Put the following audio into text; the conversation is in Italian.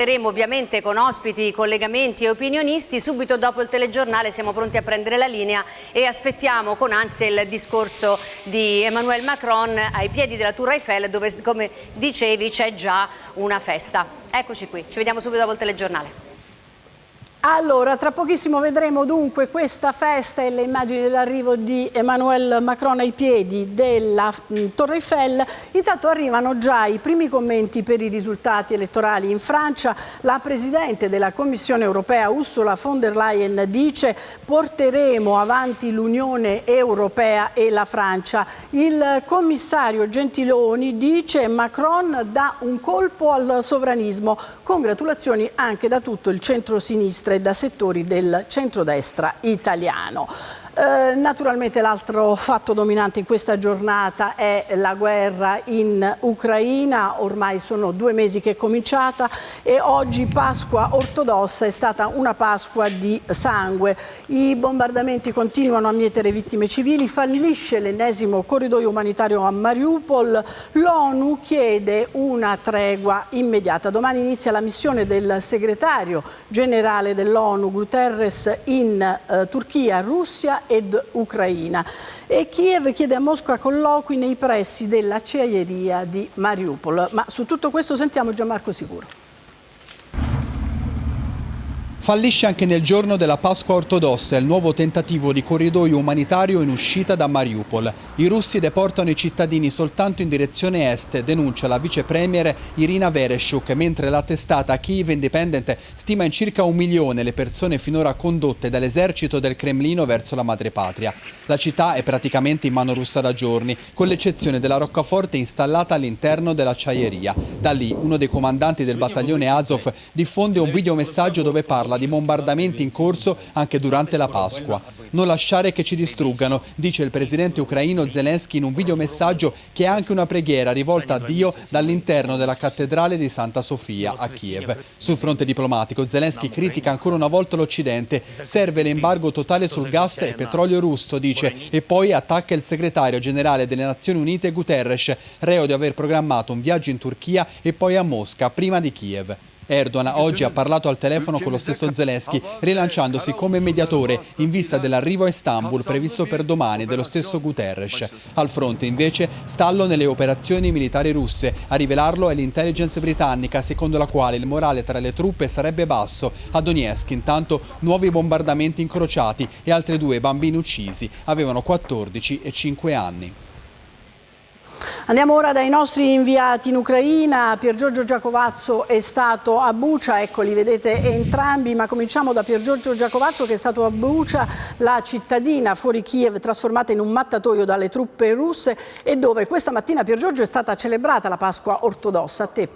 Saremo ovviamente con ospiti, collegamenti e opinionisti. Subito dopo il telegiornale siamo pronti a prendere la linea e aspettiamo con ansia il discorso di Emmanuel Macron ai piedi della Tour Eiffel, dove, come dicevi, c'è già una festa. Eccoci qui, ci vediamo subito dopo il telegiornale. Allora, tra pochissimo vedremo dunque questa festa e le immagini dell'arrivo di Emmanuel Macron ai piedi della Torre Eiffel. Intanto arrivano già i primi commenti per i risultati elettorali in Francia. La Presidente della Commissione europea Ursula von der Leyen dice: porteremo avanti l'Unione Europea e la Francia. Il commissario Gentiloni dice: Macron dà un colpo al sovranismo. Congratulazioni anche da tutto il centro-sinistra e da settori del centrodestra italiano. Naturalmente l'altro fatto dominante in questa giornata è la guerra in Ucraina. Ormai sono 2 mesi che è cominciata e oggi Pasqua ortodossa è stata una Pasqua di sangue. I bombardamenti continuano a mietere vittime civili, fallisce l'ennesimo corridoio umanitario a Mariupol, l'ONU chiede una tregua immediata. Domani inizia la missione del segretario generale dell'ONU Guterres in Turchia, Russia ed Ucraina. E Kiev chiede a Mosca colloqui nei pressi dell'acciaieria di Mariupol. Ma su tutto questo sentiamo Gianmarco Sicuro. Fallisce anche nel giorno della Pasqua ortodossa il nuovo tentativo di corridoio umanitario in uscita da Mariupol. I russi deportano i cittadini soltanto in direzione est, denuncia la vice premier Irina Vereshchuk, mentre la testata Kyiv Independent stima in circa 1 milione le persone finora condotte dall'esercito del Cremlino verso la madrepatria. La città è praticamente in mano russa da giorni, con l'eccezione della roccaforte installata all'interno dell'acciaieria. Da lì uno dei comandanti del battaglione Azov diffonde un videomessaggio dove parla di bombardamenti in corso anche durante la Pasqua. Non lasciare che ci distruggano, dice il presidente ucraino Zelensky in un videomessaggio che è anche una preghiera rivolta a Dio dall'interno della cattedrale di Santa Sofia a Kiev. Sul fronte diplomatico Zelensky critica ancora una volta l'Occidente, serve l'embargo totale sul gas e petrolio russo, dice, e poi attacca il segretario generale delle Nazioni Unite Guterres, reo di aver programmato un viaggio in Turchia e poi a Mosca prima di Kiev. Erdogan oggi ha parlato al telefono con lo stesso Zelensky, rilanciandosi come mediatore in vista dell'arrivo a Istanbul previsto per domani dello stesso Guterres. Al fronte invece stallo nelle operazioni militari russe. A rivelarlo è l'intelligence britannica, secondo la quale il morale tra le truppe sarebbe basso. A Donetsk intanto nuovi bombardamenti incrociati e altri 2 bambini uccisi. Avevano 14 e 5 anni. Andiamo ora dai nostri inviati in Ucraina. Piergiorgio Giacovazzo è stato a Bucha, eccoli, vedete entrambi, ma cominciamo da Piergiorgio Giacovazzo che è stato a Bucha, la cittadina fuori Kiev trasformata in un mattatoio dalle truppe russe e dove questa mattina, Piergiorgio, è stata celebrata la Pasqua ortodossa. A te.